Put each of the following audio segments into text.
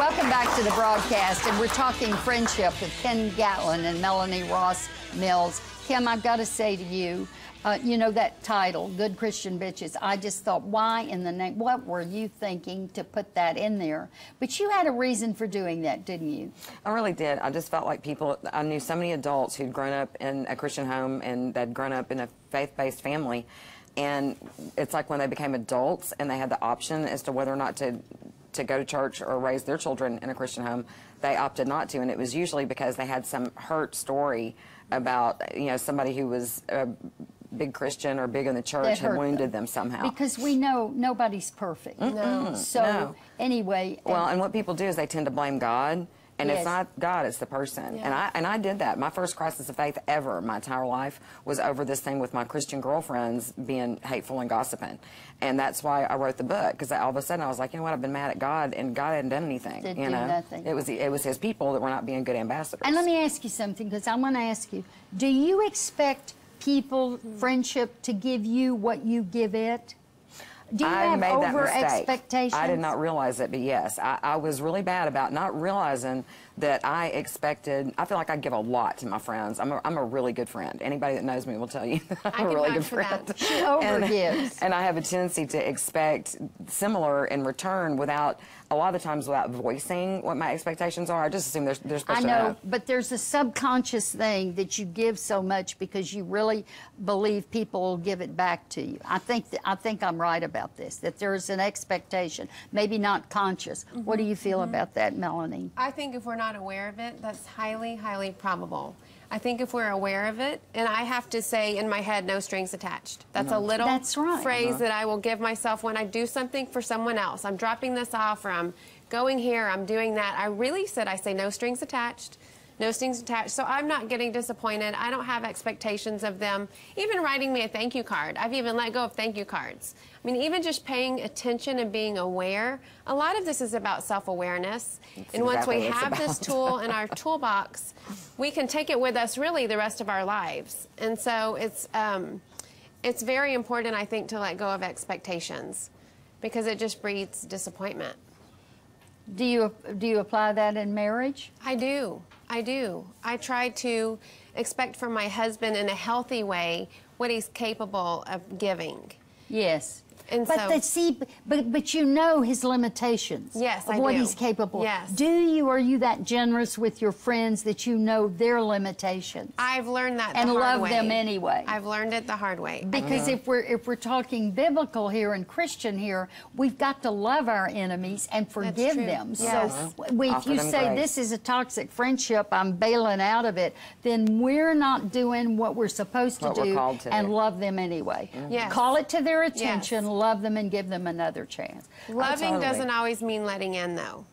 Welcome back to the broadcast, and we're talking friendship with Kim Gatlin and Melanie Ross Mills. Kim, I've got to say to you, you know that title, Good Christian Bitches, I just thought, why in the name, what were you thinking to put that in there? But you had a reason for doing that, didn't you? I really did. I just felt like people, I knew so many adults who'd grown up in a Christian home and they'd grown up in a faith-based family. And it's like when they became adults and they had the option as to whether or not to go to church or raise their children in a Christian home, they opted not to. And it was usually because they had some hurt story about, you know, somebody who was a big Christian or big in the church had wounded them somehow. Because we know nobody's perfect. No. So anyway. Well, and what people do is they tend to blame God. And Yes. it's not God, it's the person. Yeah. And I did that. My first crisis of faith ever, my entire life, was over this thing with my Christian girlfriends being hateful and gossiping. And that's why I wrote the book, because all of a sudden I was like, you know what, I've been mad at God, and God hadn't done anything. Didn't you do know? nothing. It was his people that were not being good ambassadors. And let me ask you something, because I want to ask you, do you expect people, friendship, to give you what you give it? Do you I have made that over mistake. expectations? I did not realize it, but yes, I was really bad about not realizing that I expected. I feel like I give a lot to my friends. I'm a really good friend. Anybody that knows me will tell you I'm a really good friend. She overgives. And I have a tendency to expect similar in return without, a lot of the times without voicing what my expectations are. I just assume they're supposed I to know, but there's a subconscious thing that you give so much because you really believe people will give it back to you. I think I'm right about this, that there's an expectation, maybe not conscious. What do you feel about that, Melanie? I think if we're not aware of it, that's highly, highly probable. I think if we're aware of it, and I have to say in my head, no strings attached. That's a little phrase that I will give myself when I do something for someone else. I'm dropping this off, or I'm going here, I'm doing that. I say no strings attached. No strings attached. So I'm not getting disappointed. I don't have expectations of them even writing me a thank you card. I've even let go of thank you cards. I mean, even just paying attention and being aware. A lot of this is about self-awareness. And once we have this tool in our toolbox, we can take it with us really the rest of our lives. And so it's very important, I think, to let go of expectations because it just breeds disappointment. Do you apply that in marriage? I do. I try to expect from my husband in a healthy way what he's capable of giving. Yes. And but you know his limitations. Yes, of what he's capable of. Yes. Do you? Are you that generous with your friends that you know their limitations? I've learned that and the hard love way. them anyway. I've learned it the hard way. Because if we're talking biblical here and Christian here, we've got to love our enemies and forgive them. Yes. So if you say this is a toxic friendship, I'm bailing out of it, then we're not doing what we're supposed to do and love them anyway. Yes. Call it to their attention, love them, and give them another chance. Loving doesn't always mean letting in, though.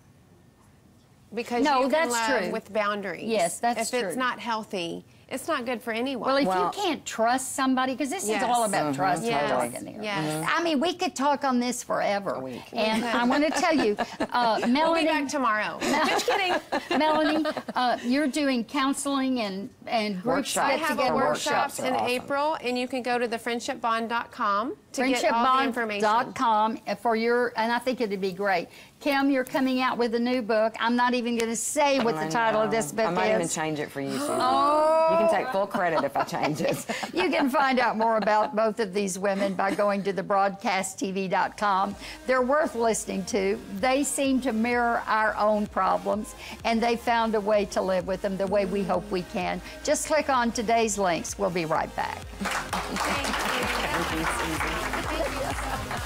Because no, you can that's love true. with boundaries. Yes, that's true. If it's not healthy, it's not good for anyone. Well, if you can't trust somebody, because this is all about trust we're talking here. Yes. I mean, we could talk on this forever. And I want to tell you, Melanie... We'll be back tomorrow. Just kidding. Melanie, you're doing counseling and groups. I have workshops in April, and you can go to thefriendshipbond.com to get all the information. Friendshipbond.com for your, and I think it'd be great. Kim, you're coming out with a new book. I'm not even going to say what the title of this book is. I might even change it for you, Susan. Oh. You can take full credit if I change it. You can find out more about both of these women by going to thebroadcasttv.com. They're worth listening to. They seem to mirror our own problems, and they found a way to live with them the way we hope we can. Just click on today's links. We'll be right back. Thank you. Thank you, Susan.